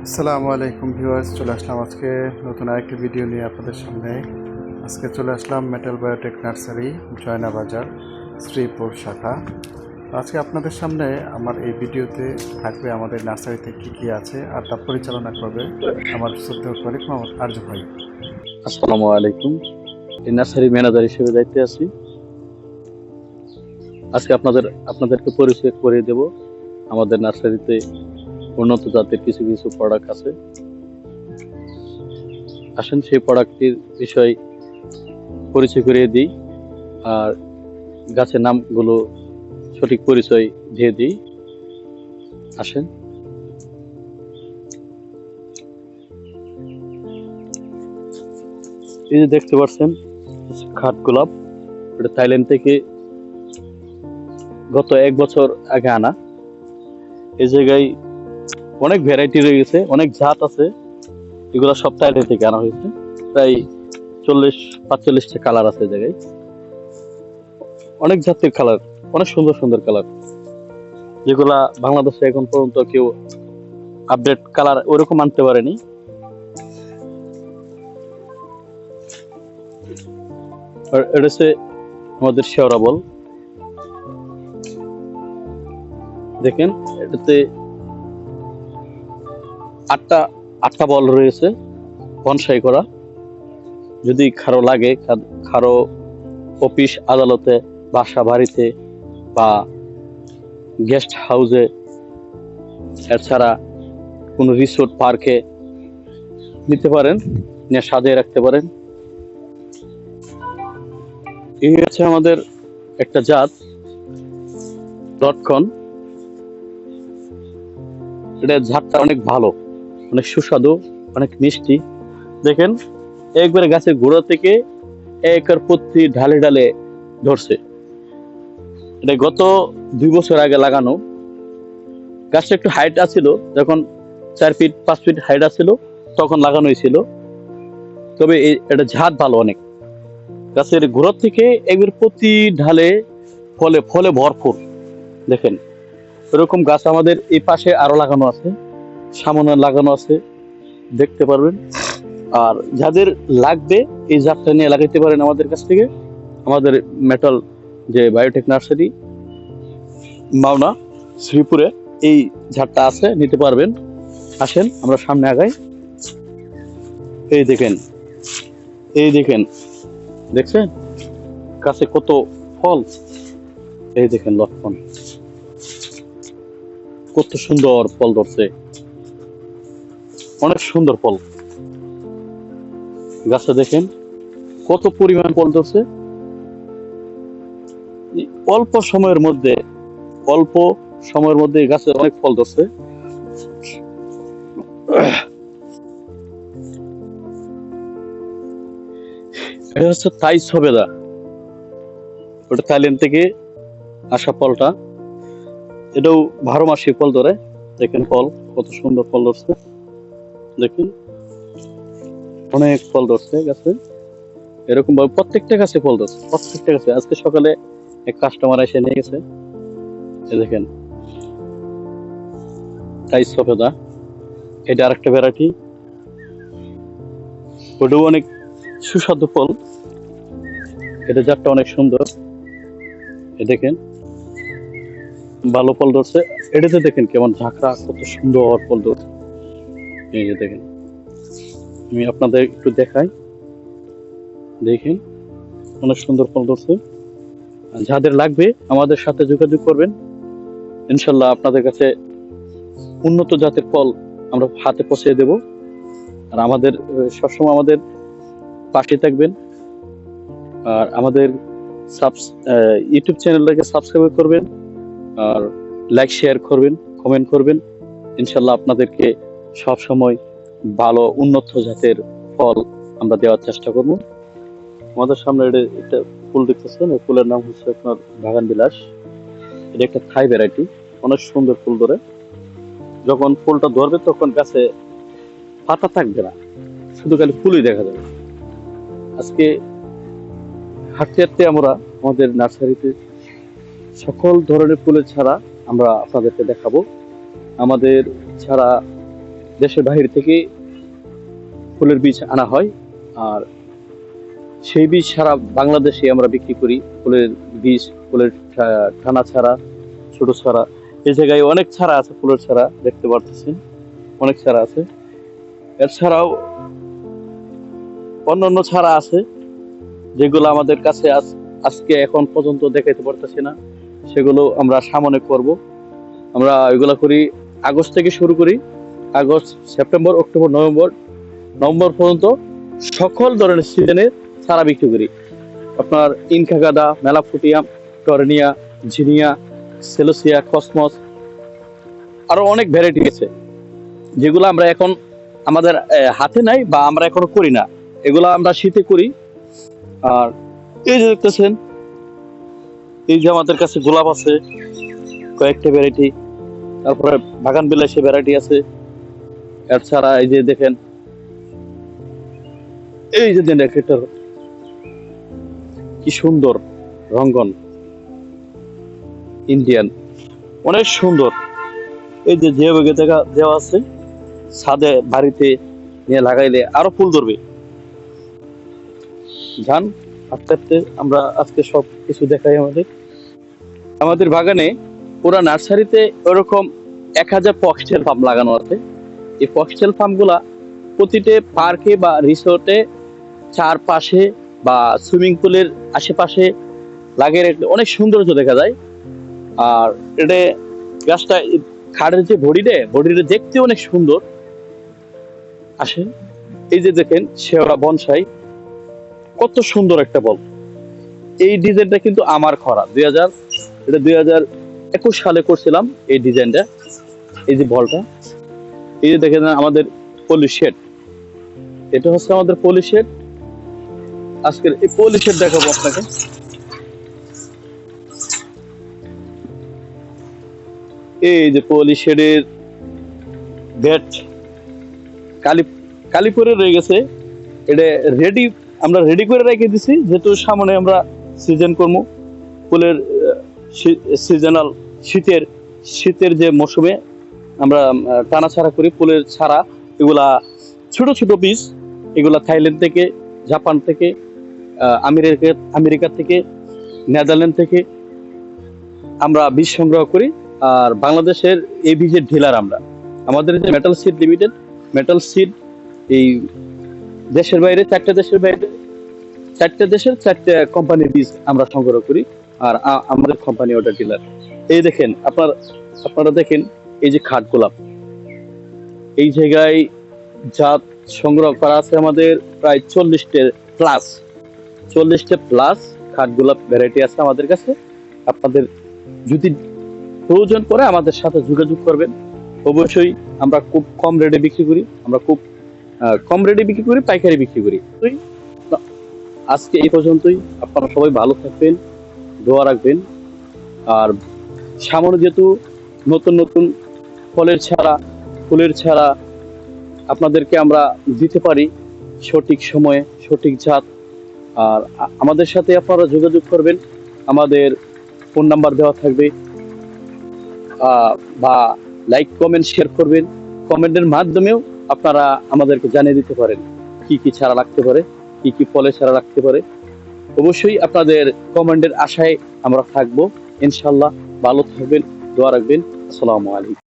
আসসালামু আলাইকুম ভিউয়ার্স, চলে আসলাম আজকে নতুন আরেকটি ভিডিও নিয়ে আপনাদের সামনে। আজকে চলে আসলাম মেটাল বায়োটেক নার্সারি, জয়না বাজার, শ্রীপুর শাখা। আজকে আপনাদের সামনে আমার এই ভিডিওতে থাকবে আমাদের নার্সারিতে কি কি আছে, আর তা পরিচালনা করবে আমার শ্রদ্ধেয় কলিগ মোহাম্মদ আরজু ভাই। আসসালামু আলাইকুম। এই নার্সারি ম্যানেজার হিসেবে দায়িত্বে আছি। আজকে আপনাদেরকে পরিচয় করিয়ে দেব আমাদের নার্সারিতে উন্নত জাতের কিছু কিছু প্রোডাক্ট আছে। আসেন সেই প্রোডাক্টটির বিষয় পরিচয় করিয়ে দিই, আর গাছের নামগুলো সঠিক পরিচয় দিয়ে দিই। আসেন। এই যে দেখতে পাচ্ছেন খাট গোলাপ, এটা থাইল্যান্ড থেকে গত 1 বছর আগে আনা। এই জায়গায় অনেক ভ্যারাইটি রয়ে গেছে, অনেক জাত আছে। এগুলো সব থাইল্যান্ড থেকে আনা হয়েছে। প্রায় 40-45টা কালার আছে এই জায়গায়। অনেক জাতের কালার, অনেক সুন্দর সুন্দর কালার, যেগুলা বাংলাদেশে এখন পর্যন্ত কেউ আপডেট কালার ওরকম আনতে পারেনি। আর এটা হচ্ছে আমাদের শেওড়া বল। দেখেন এটাতে আটটা বল রয়েছে বনসাই করা। যদি কারো লাগে, কারো অফিস আদালতে, বাসা বাড়িতে বা গেস্ট হাউসে, এছাড়া কোনো রিসোর্ট পার্কে নিতে পারেন, নিয়ে সাজিয়ে রাখতে পারেন। এই হচ্ছে আমাদের একটা জাত লটকন। এটা জাতটা অনেক ভালো, অনেক সুস্বাদু, অনেক মিষ্টি। দেখেন একবারে গাছের গোড়া থেকে একের প্রতি ঢালে ঢালে ধরছে। এটা গত 2 বছর আগে লাগানো। গাছটা একটু হাইট আছিল, যখন 4 ফিট 5 ফিট হাইট আছিল তখন লাগানো হয়েছিল। তবে এটা ঝাড় ভালো অনেক। গাছের গোড়া থেকে একবার প্রতি ঢালে ফলে ফলে ভরপুর। দেখেন এরকম গাছ আমাদের এই পাশে আরো লাগানো আছে, সামনে লাগানো আছে, দেখতে পারবেন। আর যাদের লাগবে এই জাতটা নিয়ে লাগাইতে পারেন আমাদের কাছ থেকে। আমাদের মেটাল যে বায়োটেক নার্সারি মাওনা শ্রীপুরে এই ঝাড়টা আছে, নিতে পারবেন। আসেন আমরা সামনে আগাই। এই দেখেন, এই দেখেন, দেখছেন গাছে কত ফল। এই দেখেন লটকন কত সুন্দর ফল ধরছে, অনেক সুন্দর ফল। গাছে দেখেন কত পরিমাণ ফল ধরছে। অল্প সময়ের মধ্যে গাছে অনেক ফল ধরছে। এটা হচ্ছে থাই সবেদা, ওটা থাইল্যান্ড থেকে আসা ফলটা। এটাও 12 মাসে ফল ধরে। দেখেন ফল কত সুন্দর ফল ধরছে, দেখেন অনেক ফল ধরছে গাছে। এরকম ভাবে প্রত্যেকটা গাছে ফল ধরছে, প্রত্যেকটা গাছে। আজকে সকালে এক কাস্টমার এসে নিয়ে গেছে। দেখেন থাই সবেদা, এটা আরেকটা ভ্যারাইটি, ওটাও অনেক সুস্বাদু ফল। এটা জাতটা অনেক সুন্দর। দেখেন ভালো ফল ধরছে। এটাতে দেখেন কেমন ঝাঁকড়া, কত সুন্দর ফল ধরছে। এই যে দেখেন, আমি আপনাদের একটু দেখাই। দেখেন অনেক সুন্দর ফল ধরছে। যাদের লাগবে আমাদের সাথে যোগাযোগ করবেন। ইনশাল্লাহ আপনাদের কাছে উন্নত জাতের ফল আমরা হাতে পৌঁছে দেব। আর আমাদের সবসময় আমাদের পাশে থাকবেন। আর আমাদের ইউটিউব চ্যানেলটাকে সাবস্ক্রাইব করবেন, আর লাইক শেয়ার করবেন, কমেন্ট করবেন। ইনশাল্লাহ আপনাদেরকে সব সময় ভালো উন্নত জাতের ফল আমরা দেওয়ার চেষ্টা করব। আমাদের সামনে একটা ফুল দেখতেছেন, এই ফুলের নাম হচ্ছে আপনার বাগান বিলাস। এটা একটা থাই ভ্যারাইটি, অনেক সুন্দর ফুল ধরে। যখন ফুলটা ধরবে তখন গাছে পাতা থাকবে না, শুধু খালি ফুলই দেখা যাবে। আজকে হাঁটতে হাঁটতে আমরা আমাদের নার্সারিতে সকল ধরনের ফুলের ছাড়া আমরা আপনাদেরকে দেখাবো। আমাদের ছাড়া দেশের বাইরে থেকে ফুলের বীজ আনা হয়, আর সেই বীজ সারা বাংলাদেশে আমরা বিক্রি করি। ফুলের বীজ, ফুলের টানা ছাড়া, ছোট ছাড়া, এই জায়গায় অনেক ছাড়া আছে, ফুলের ছাড়া দেখতে পারতেছেন, অনেক ছাড়া আছে। এছাড়াও অন্যান্য ছাড়া আছে যেগুলো আমাদের কাছে আজকে এখন পর্যন্ত দেখাইতে পারতেছি না, সেগুলো আমরা সামনে করব। আমরা এগুলো করি আগস্ট থেকে শুরু করি, আগস্ট, সেপ্টেম্বর, অক্টোবর, নভেম্বর পর্যন্ত সকল ধরনের সিজনের চারা বিক্রি করি। আপনার ইনকা গাঁদা, মেলাফুটিয়াম, টরনিয়া, জিনিয়া, সেলোসিয়া, কসমস, আরো অনেক ভ্যারাইটি আছে যেগুলো আমরা এখন আমাদের হাতে নাই বা আমরা এখনো করি না, এগুলো আমরা শীতে করি। আর এই যে দেখতেছেন, এই যে আমাদের কাছে গোলাপ আছে কয়েকটা ভ্যারাইটি, তারপরে বাগান বিলাসী ভ্যারাইটি আছে। এছাড়া এই যে দেখেন, এই যে দেখেন কি সুন্দর রঙ্গন ইন্ডিয়ান, অনেক সুন্দর। এই যে যেভাবে দেওয়া আছে, ছাদে বাড়িতে নিয়ে লাগাইলে আরো ফুল ধরবে। যান আস্তে আস্তে আমরা আজকে সব কিছু দেখাই। আমাদের বাগানে পুরা নার্সারিতে ওরকম 1000 ফক্সটেল পাম্প লাগানো আছে। এই ফক্সটেল পাম্প গুলা প্রতিটি পার্কে বা রিসোর্টে চারপাশে বা সুইমিং পুলের আশেপাশে লাগিয়ে রাখলে অনেক সৌন্দর্য দেখা যায়। আর এটা গাছটা খাড়ের যে বডিটা দেখতে অনেক সুন্দর আসে। এই যে দেখেন শেওড়া বনসাই, কত সুন্দর একটা বল। এই ডিজাইনটা কিন্তু আমার করা, 2021 সালে করছিলাম এই ডিজাইনটা। এই যে বলটা, এই যে দেখেন আমাদের পলি শেড, এটা হচ্ছে আমাদের পলি শেড। আজকের এই পলি শেড দেখাবো আপনাকে। এই যে পলি শেডের ব্যাট কালিপুরে রয়ে গেছে, এটা আমরা রেডি করে রেখে দিছি, যেহেতু সামনে আমরা সিজন করবো ফুলের সিজনাল শীতের যে মৌসুমে আমরা টানা ছাড়া করি ফুলের ছাড়া। এগুলা ছোট ছোট বীজ, এগুলা থাইল্যান্ড থেকে, জাপান থেকে, আমেরিকা থেকে, নেদারল্যান্ড থেকে আমরা বীজ সংগ্রহ করি। আর বাংলাদেশের এই বীজের ডিলার আমরা। আমাদের যে metal seed limited, metal seed এই দেশের বাইরে 4টে দেশের 4টে কোম্পানির বীজ আমরা সংগ্রহ করি, আর আমাদের কোম্পানি ওটা ডিলার। এই দেখেন আপনারা দেখেন, এই যে খাট গোলাপ, এই জায়গায় জাত সংগ্রহ করা আছে আমাদের প্রায় 40টে প্লাস খাট গোলাপ ভ্যারাইটি আছে আমাদের কাছে। আপনাদের যদি প্রয়োজন পড়ে আমাদের সাথে যোগাযোগ করবেন। অবশ্যই আমরা খুব কম রেটে বিক্রি করি, পাইকারি বিক্রি করি। আজকে এই পর্যন্তই। আপনারা সবাই ভালো থাকবেন, দোয়া রাখবেন। আর সামনে যেহেতু নতুন ফুলের ছাড়া আপনাদেরকে আমরা দিতে পারি সঠিক সময়ে সঠিক জাত। আর আমাদের সাথে আপনারা যোগাযোগ করবেন, আমাদের ফোন নাম্বার দেওয়া থাকবে, বা লাইক কমেন্ট শেয়ার করবেন। কমেন্টের মাধ্যমেও আপনারা আমাদেরকে জানিয়ে দিতে পারেন কি কি ছাড়া লাগতে পারে, কি কি ফলের ছাড়া লাগতে পারে। অবশ্যই আপনাদের কমেন্টের আশায় আমরা থাকবো। ইনশাল্লাহ ভালো থাকবেন, দোয়া রাখবেন। আসসালামু আলাইকুম।